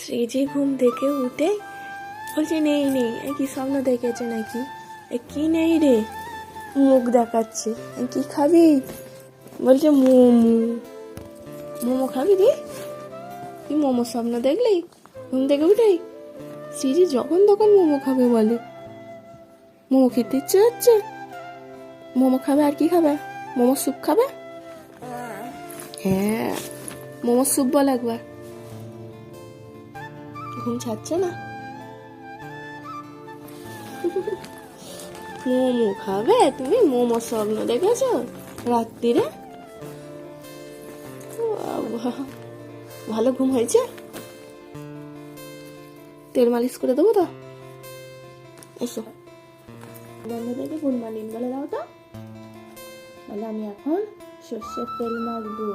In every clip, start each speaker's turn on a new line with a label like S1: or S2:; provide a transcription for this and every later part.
S1: শ্রীজি ঘুম থেকে উঠে বলছে নেই নেই, কি স্বপ্ন দেখেছে নাকি? কি নেই রে, মুখ দেখাচ্ছে। কি খাবি? বলছে মোমো। মোমো খাবি রে? কি মোমো স্বপ্ন দেখলি ঘুম থেকে উঠেই? শ্রীজি যখন তখন মোমো খাবে বলে। মোমো খেতে ইচ্ছে হচ্ছে, মোমো খাবে। আর কি খাবে? মোমো স্যুপ খাবে? হ্যাঁ, মোমো স্যুপ বল একবার। ঘুম ছাড়ছে না। মোমো খাবে তুমি? মোমো স্বপ্ন দেখেছো রাত্রিরে? ভালো ঘুম হয়েছে? তেল মালিশ করে দেবো তো? এসো বন্ধুদেরকে গুড মর্নিং বলে দাও তো। বলে আমি এখন সর্ষের তেল মাখবো।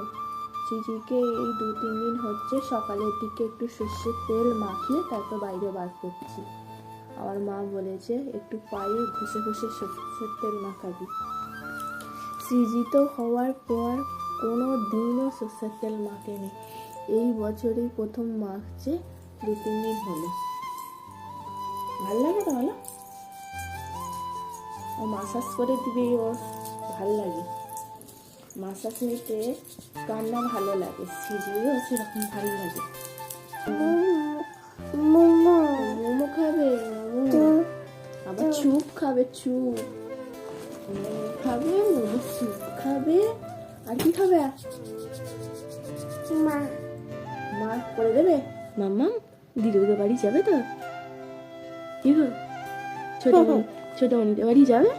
S1: চিজিকে এই 2-3 দিন হচ্ছে সকালের দিকে একটু সর্ষের তেল মাখিয়ে তারপর বাইরে বার করছি। আমার মা বলেছে একটু পায়ে ঘষে ঘষে সর্ষের তেল মাখাবি। সিজি তো হওয়ার পর কোনো দিনও সর্ষের তেল মাখেনি, এই বছরই প্রথম মাখছে। 2-3 দিন হলো। ভালো লাগে তো? ভালো, ও মাসাজ করে দিবে, ওর ভাল লাগে মাসাজ নিতে। কান্না ভালো লাগে, সিজিও সেরকম ভালো লাগে। মোমো খাবে, আবার চুপ খাবে, চুপ খাবে, মোমো স্যুপ খাবে। আর কি খাবে? মা করে দেবে। মাম্মা দিদিদের বাড়ি যাবে তো? কি গো, ছোট মনিদের বাড়ি যাবে?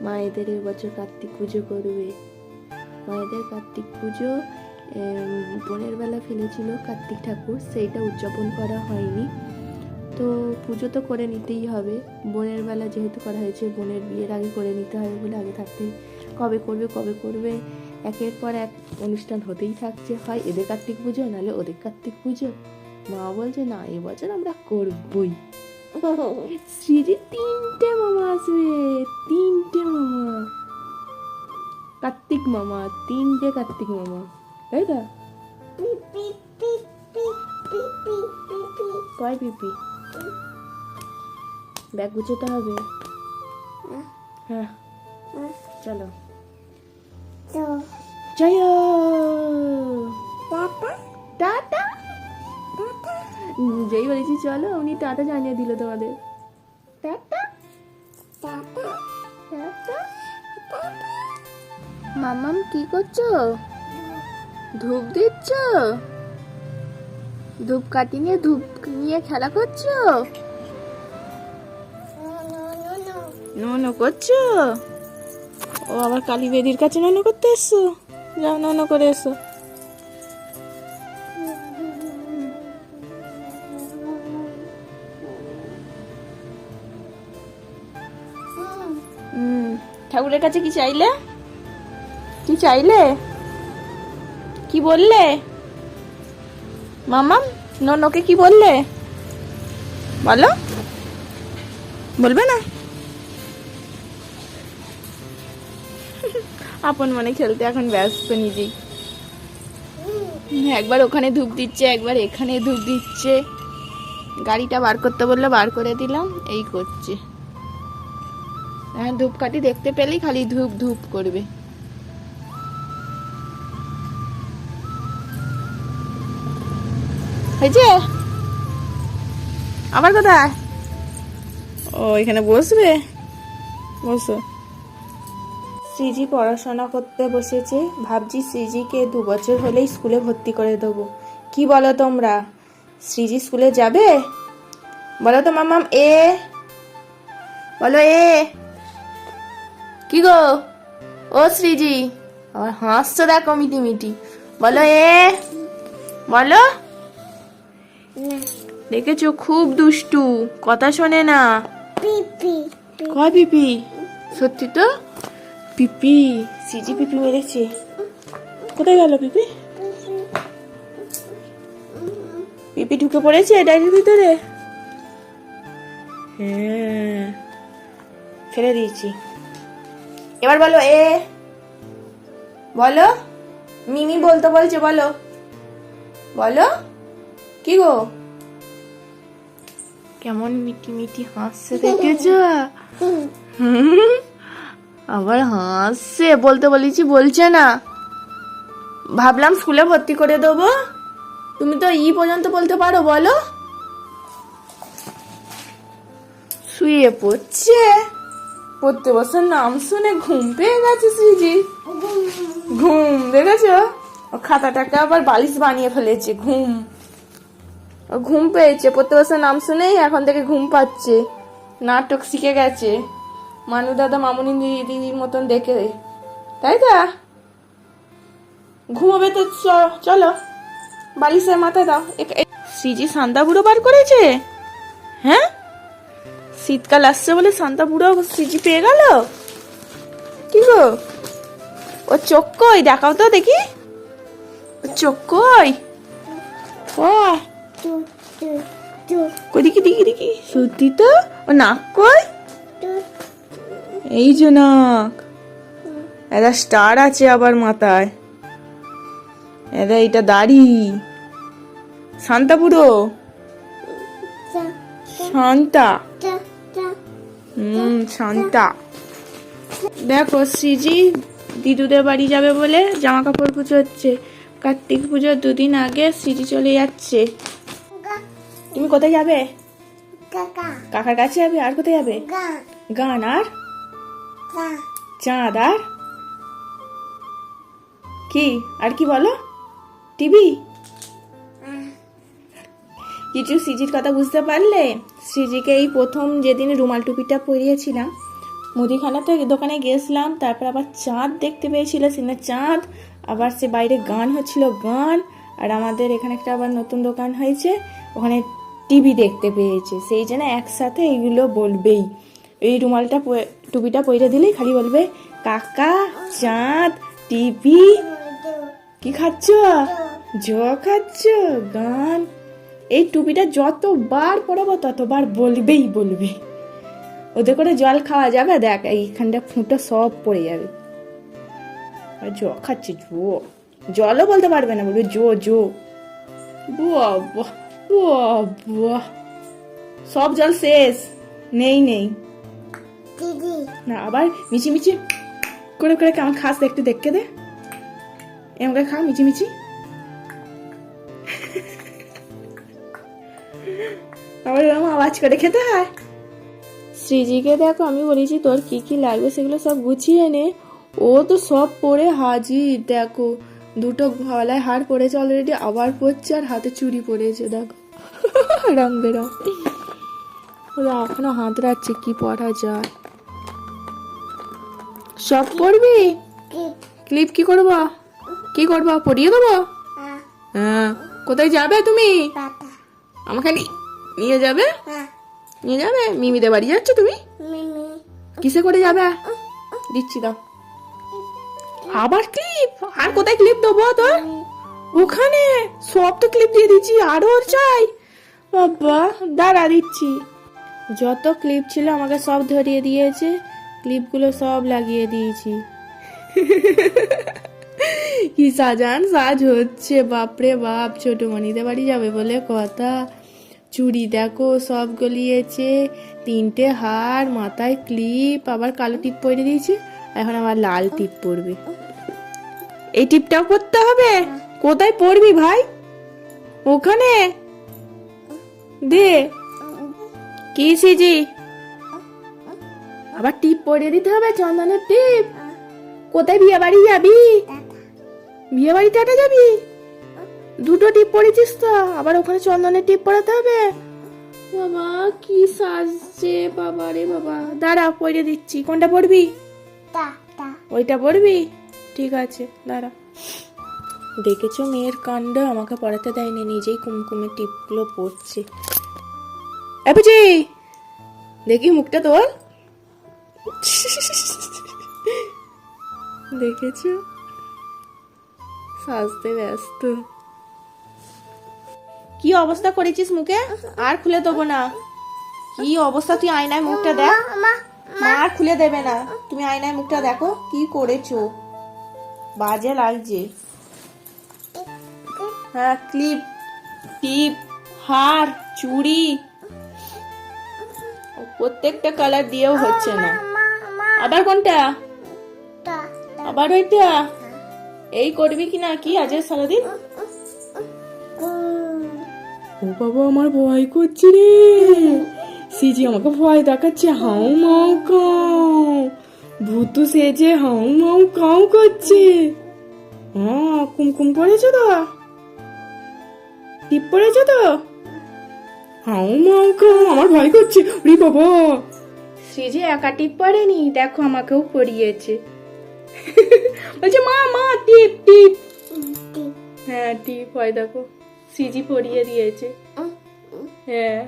S1: মায়েদের এবছর কার্তিক পুজো করবে। মায়েদের কার্তিক পুজো বোনের বেলা ফেলেছিল কার্তিক ঠাকুর, সেইটা উদযাপন করা হয়নি। তো পুজো তো করে নিতেই হবে, বোনের বেলা যেহেতু করা হয়েছে, বোনের বিয়ের আগে করে নিতে হবে বলে আগে থাকতেই কবে করবে একের পর এক অনুষ্ঠান হতেই থাকছে। হয় এদের কার্তিক পুজো, নাহলে ওদের কার্তিক পুজো। মা বলছে না, এবছর আমরা করবই। শ্রীজির 3টে মামা আসবে, 3টে মামা, কার্তিক মামা, 3টে কার্তিক মামা, তাই তো? কয় পিপি? ব্যাগ গুছোতে হবে। হ্যাঁ চলো জয় টাটা। যেই বলেছি চলো উনি টাটা জানিয়ে দিল তোমাদের। Tata tata tata. মামাম কি করছো? ধূপ দিচ্ছ? ধূপকাঠি নিয়ে ধূপ নিয়ে খেলা করছো? ননো করছো? ও আবার কালী বেদির কাছে ননো করতে এসছো? যাও ননো করে এসো। ঠাকুরের কাছে কি চাইলে? কি চাইলে? কি বললে মামা? ননকে কি বললে বলো? বলবে না? আপন মনে খেলতে এখন ব্যস্ত নিজেই। একবার ওখানে ধূপ দিচ্ছে, একবার এখানে ধূপ দিচ্ছে। গাড়িটা বার করতে বললে বার করে দিলাম, এই করছে। হ্যাঁ, ধূপকাঠি দেখতে পেলেই খালি ধূপ ধূপ করবে। হয়েছে? আবার কোথায়? ও এখানে বসবে, বসো। শ্রীজি পড়াশোনা করতে বসেছে। ভাবছি শ্রীজিকে 2 বছর হলেই স্কুলে ভর্তি করে দেবো। কি বলো তোমরা? শ্রীজি স্কুলে যাবে? বলো তো মামাম, এ বলো, এ কি গো? ও শ্রীজি, আবার হাসছো দেখো মিটি মিটি। বলো এ, বলো। দেখেছো খুব দুষ্টু, কথা শোনে না। কয় পিপি? সত্যি তো পিপি। সিজি পিপি মেরেছে। কোথায় গেল পিপি? পিপি ঢুকে পড়েছে ডায়েরির ভিতরে। হ্যাঁ, ফেলে দিয়েছি। এবার বলো এ, বলো। মিমি বলতে বলছে, বলো বলো। কি গো, কেমন মিটি মিটি হাসছে দেখেছ? আবার হাসছে, বলতে বলেছি বলছে না। ভাবলাম স্কুলে ভর্তি করে দেবো, তুমি তো পর্যন্ত বলতে পারো, বলো। শুয়ে পড়ছে, পড়তে বসার নাম শুনে ঘুম পেয়ে গেছে সিজি। ঘুম দেখেছ, ও খাতাটাকে আবার বালিশ বানিয়ে ফেলেছে। ঘুম পেয়েছে, পড়তে বসার নাম শুনেই এখন থেকে ঘুম পাচ্ছে। নাটক শিখে গেছে মানু দাদা মামুনি দিদির মতন দেখে, তাই তো? ঘুমাবে তো, চলো বালিশের মাথায় দাও। সিজি সান্তা বুড়ো বার করেছে। হ্যাঁ, শীতকাল আসছে বলে সান্তা বুড়ো সিজি পেয়ে গেল। কি গো, ও চোখ কই, দেখাও তো দেখি। চোখ কই, ও দেখি দেখি দেখি, সত্যি তো। ও নাক কই, এই যে নাক। একটা স্টার আছে আবার মাথায়, এটা দাড়ি। শান্তা বুড়ো, শান্তা, শান্তা। দেখো সিজি দিদুদের বাড়ি যাবে বলে জামা কাপড় পুজো হচ্ছে। কার্তিক পুজোর 2 দিন আগে সিজি চলে যাচ্ছে। তুমি কোথায় যাবে? কাকার কাছে যাবে। আর কোথায় যাবে? গান আর চাঁদ আর কি, আর কি বলো? টিভি। কিছু সিজির কথা বুঝতে পারলে? সিজিকে এই প্রথম যেদিন রুমাল টুপিটা পরিয়েছিলাম, মুদিখানাতে দোকানে গেছিলাম, তারপর আবার চাঁদ দেখতে পেয়েছিল, সিনে চাঁদ। আবার সে বাইরে গান হচ্ছিল, গান। আর আমাদের এখানে একটা আবার নতুন দোকান হয়েছে, ওখানে টিভি দেখতে পেয়েছে। সেই জন্য একসাথে এইগুলো বলবেই। এই রুমালটা টুপিটা পরে দিলেই খালি বলবে কাকা, চাঁদ, টিভি। কি খাচ্ছ? খাচ্ছ, গান। এই টুপিটা যতবার পরাবো ততবার বলবে। ওদের করে জল খাওয়া যাবে? দেখ এইখানটা ফুঁটো সব পড়ে যাবে। আর খাচ্ছে, জলও বলতে পারবে না, বলবে বাহ, সব জল শেষ, নেই না। আবার মিচি করে কেমন খাস একটু দেখতে দে, এমন করে খা মিচি। আবার এরকম আওয়াজ করে খেতে হয়। শ্রীজিকে দেখো, আমি বলেছি তোর কি কি লাগবে সেগুলো সব গুছিয়ে নে। ও তো সব পরে হাজির। দেখো, 2টো গলায় হার পরেছে অলরেডি, আবার পরছে, আর হাতে চুড়ি পরেছে। দেখো রং বেরং। ওরা এখনো হাত রাখছে কি পরা যায়। সব পরবি? ক্লিপ কি করবো? পরিয়ে দেবো? হ্যাঁ। কোথায় যাবে তুমি? আমাকে নিয়ে যাবে? মিমিদের বাড়ি যাচ্ছ তুমি? কিসে করে যাবে? দিচ্ছি, দাও। আবার ক্লিপ? আর কোথায় ক্লিপ দেবো তোর? ওখানে সব তো ক্লিপ দিয়ে দিচ্ছি, আরো চাই? বাবা দাঁড়া, দিচ্ছি। যত ক্লিপ ছিল আমাকে সব ধরিয়ে দিয়েছে, ক্লিপগুলো সব লাগিয়ে দিয়েছি। কি সাজ হচ্ছে, বাপরে বাপ। ছোট মনিদের বাড়ি যাবে বলে কথা। চুড়ি দেখো সব গলিয়েছে, 3টে হার, মাথায় ক্লিপ, আবার কালো টিপ পরে দিয়েছে। এখন আবার লাল টিপ পরবে। এই টিপটাও পরতে হবে? কোথায় পরবি ভাই? ওখানে দে। কি সিজি, আবার টিপ পরিয়ে দিতে হবে, চন্দনের টিপ? কোথায় বিয়ে বাড়ি যাবি? বিয়ে বাড়ি টাটা যাবি? 2টো টিপ পরেছিস তো, আবার ওখানে চন্দনের টিপ পরাতে হবে? বাবা কি সাজছে, বাবা রে বাবা। দাঁড়া পরে দিচ্ছি। কোনটা পরবি? ওইটা পরবি? ঠিক আছে, দাঁড়া। দেখেছো মেয়ের কাণ্ড, আমাকে পড়াতে দেয়নি, নিজেই কুমকুমের টিপগুলো পড়ছে। বুঝি দেখি মুখটা তোর। দেখেছো, সাজতে ব্যস্ত। কি অবস্থা করেছিস মুখে? আর খুলে দেবো না। কি অবস্থা, তুই আয়নায় মুখটা দেখ। মা আর খুলে দেবে না, তুমি আয়নায় মুখটা দেখো কি করেছো, বাজে লাগছে। হ্যাঁ, ক্লিপ টিপ হার, চুড়ি, প্রত্যেকটা কালার দিয়েও হচ্ছে না। আবার কোনটা? আবার ওইটা? এই করবি কি না কি আজ সারাদিন? ও বাবা, আমার ভয় করছে রে। সিজি আমাকে ভয় দেখাচ্ছে, হাউ মাউ কাউ। ভূতু সেজে হাউ মাউ কাউ করছে। হ্যাঁ, কুমকুম পড়েছো তো? টিপ পড়েছো তো? হাউ মাউ কাউ, আমার ভয় করছে। ওরে বাবা, সিজি একা টিপ পড়েনি, দেখো আমাকেও পড়িয়েছে। বলছে মা মা টিপ টিপ। হ্যাঁ টিপ হয়, দেখো সিজি পড়িয়ে দিয়েছে। হ্যাঁ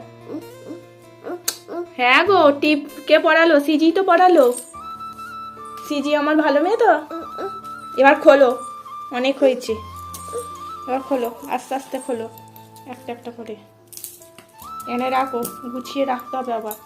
S1: হ্যাঁ গো, টিপ কে পড়ালো? সিজি তো পড়ালো। সিজি আমার ভালো মেয়ে তো। এবার খোলো, অনেক হয়েছে, এবার খোলো, আস্তে আস্তে খোলো, একটা একটা করে এনে রাখো, গুছিয়ে রাখতে হবে আবার।